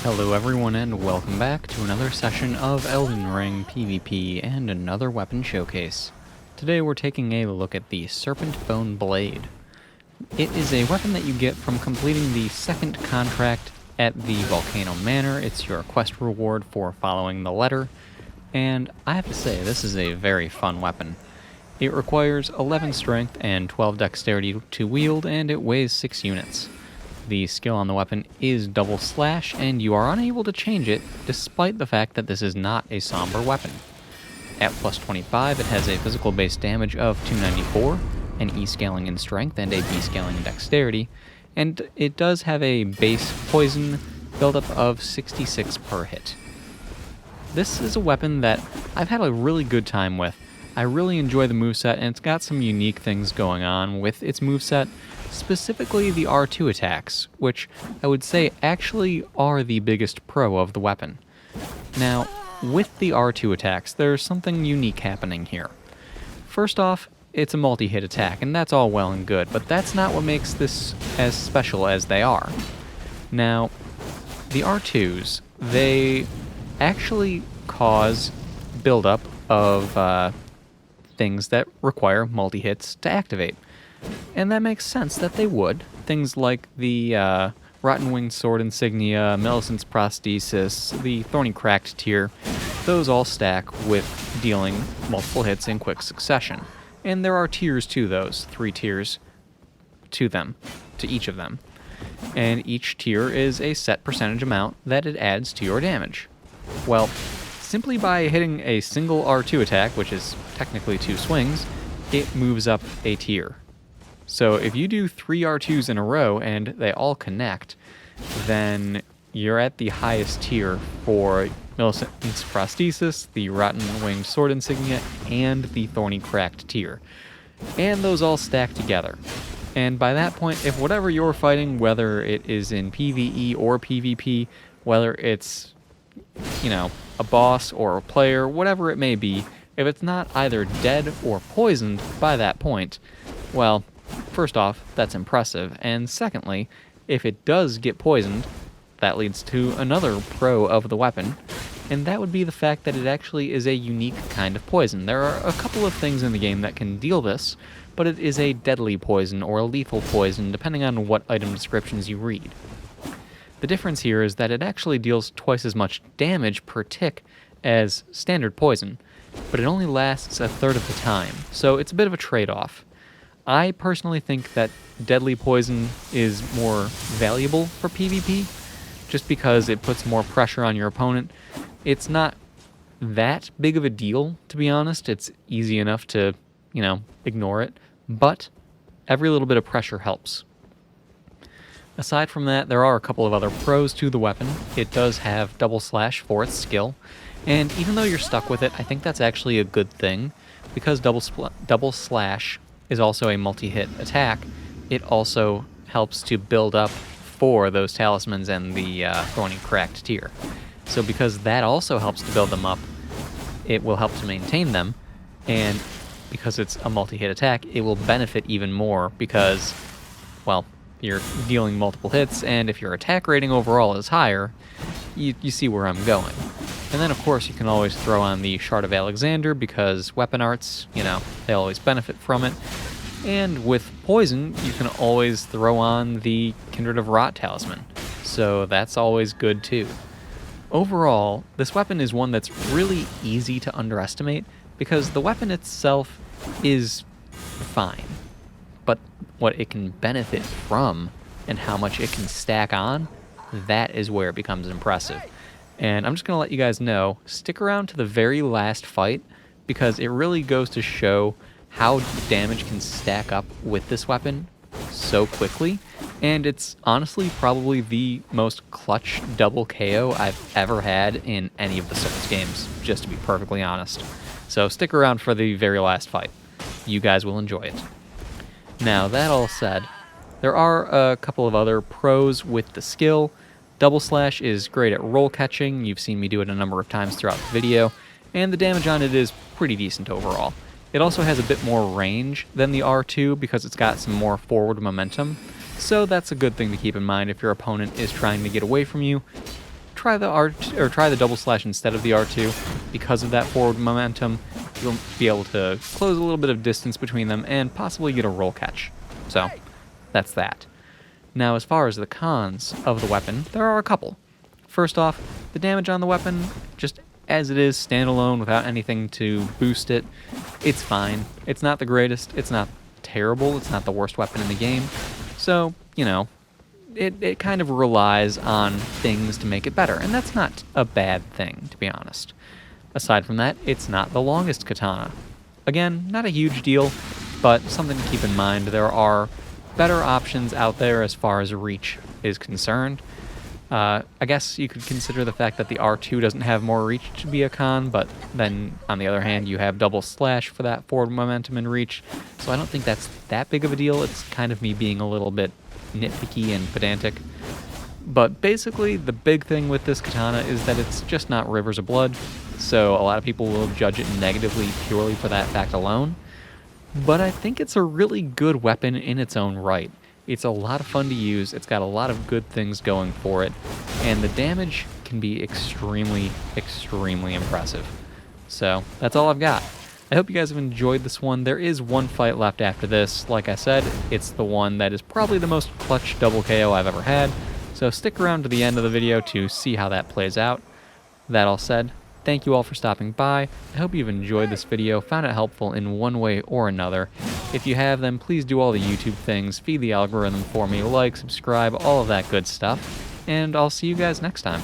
Hello everyone and welcome back to another session of Elden Ring PvP and another weapon showcase. Today we're taking a look at the Serpentbone Blade. It is a weapon that you get from completing the second contract at the Volcano Manor. It's your quest reward for following the letter, and I have to say this is a very fun weapon. It requires 11 strength and 12 dexterity to wield, and it weighs 6 units. The skill on the weapon is double slash, and you are unable to change it despite the fact that this is not a somber weapon. At plus 25, it has a physical base damage of 294, an E scaling in strength and a B scaling in dexterity, and it does have a base poison buildup of 66 per hit. This is a weapon that I've had a really good time with. I really enjoy the moveset, and it's got some unique things going on with its moveset, specifically the R2 attacks, which I would say actually are the biggest pro of the weapon. Now, with the R2 attacks, there's something unique happening here. First off, it's a multi-hit attack, and that's all well and good, but that's not what makes this as special as they are. Now, the R2s, they actually cause buildup of things that require multi-hits to activate. And that makes sense that they would. Things like the Rotten Winged Sword Insignia, Millicent's Prosthesis, the Thorny Cracked Tier, those all stack with dealing multiple hits in quick succession. And there are tiers to those, 3 tiers to each of them. And each tier is a set percentage amount that it adds to your damage. Well, simply by hitting a single R2 attack, which is technically 2 swings, it moves up a tier. So if you do 3 R2s in a row and they all connect, then you're at the highest tier for Millicent's Prosthesis, the Rotten Winged Sword Insignia, and the Thorny Cracked Tier. And those all stack together. And by that point, if whatever you're fighting, whether it is in PvE or PvP, whether it's, a boss or a player, whatever it may be, if it's not either dead or poisoned by that point, well, first off, that's impressive, and secondly, if it does get poisoned, that leads to another pro of the weapon, and that would be the fact that it actually is a unique kind of poison. There are a couple of things in the game that can deal this, but it is a deadly poison or a lethal poison, depending on what item descriptions you read. The difference here is that it actually deals twice as much damage per tick as standard poison, but it only lasts a third of the time, so it's a bit of a trade-off. I personally think that deadly poison is more valuable for PvP, just because it puts more pressure on your opponent. It's not that big of a deal, to be honest. It's easy enough to, ignore it, but every little bit of pressure helps. Aside from that, there are a couple of other pros to the weapon. It does have double slash for its skill, and even though you're stuck with it, I think that's actually a good thing, because double slash is also a multi-hit attack. It also helps to build up for those talismans and the Thorny Cracked Tier. So because that also helps to build them up, it will help to maintain them, and because it's a multi-hit attack, it will benefit even more because, well, you're dealing multiple hits, and if your attack rating overall is higher, you see where I'm going. And then, of course, you can always throw on the Shard of Alexander because weapon arts, they always benefit from it. And with poison, you can always throw on the Kindred of Rot talisman, so that's always good too. Overall, this weapon is one that's really easy to underestimate because the weapon itself is fine. But what it can benefit from and how much it can stack on, that is where it becomes impressive. And I'm just going to let you guys know, stick around to the very last fight because it really goes to show how damage can stack up with this weapon so quickly. And it's honestly probably the most clutch double KO I've ever had in any of the Souls games, just to be perfectly honest. So stick around for the very last fight. You guys will enjoy it. Now, that all said, there are a couple of other pros with the skill. Double slash is great at roll catching. You've seen me do it a number of times throughout the video, and the damage on it is pretty decent overall. It also has a bit more range than the R2 because it's got some more forward momentum, so that's a good thing to keep in mind if your opponent is trying to get away from you. try the try the double slash instead of the R2 because of that forward momentum. You'll be able to close a little bit of distance between them and possibly get a roll catch. So that's that. Now, as far as the cons of the weapon, there are a couple. First off, the damage on the weapon, just as it is standalone without anything to boost it, it's fine. It's not the greatest, it's not terrible, it's not the worst weapon in the game. So, you know, it kind of relies on things to make it better, and that's not a bad thing, to be honest. Aside from that, it's not the longest katana. Again, not a huge deal, but something to keep in mind. There are better options out there as far as reach is concerned. I guess you could consider the fact that the R2 doesn't have more reach to be a con, but then on the other hand, you have double slash for that forward momentum and reach, so I don't think that's that big of a deal. It's kind of me being a little bit nitpicky and pedantic. But basically, the big thing with this katana is that it's just not rivers of blood, so a lot of people will judge it negatively purely for that fact alone. But I think it's a really good weapon in its own right. It's a lot of fun to use, it's got a lot of good things going for it, and the damage can be extremely, extremely impressive. So, that's all I've got. I hope you guys have enjoyed this one. There is one fight left after this. Like I said, it's the one that is probably the most clutch double KO I've ever had, so stick around to the end of the video to see how that plays out. That all said, thank you all for stopping by. I hope you've enjoyed this video, found it helpful in one way or another. If you have, then please do all the YouTube things, feed the algorithm for me, like, subscribe, all of that good stuff, and I'll see you guys next time.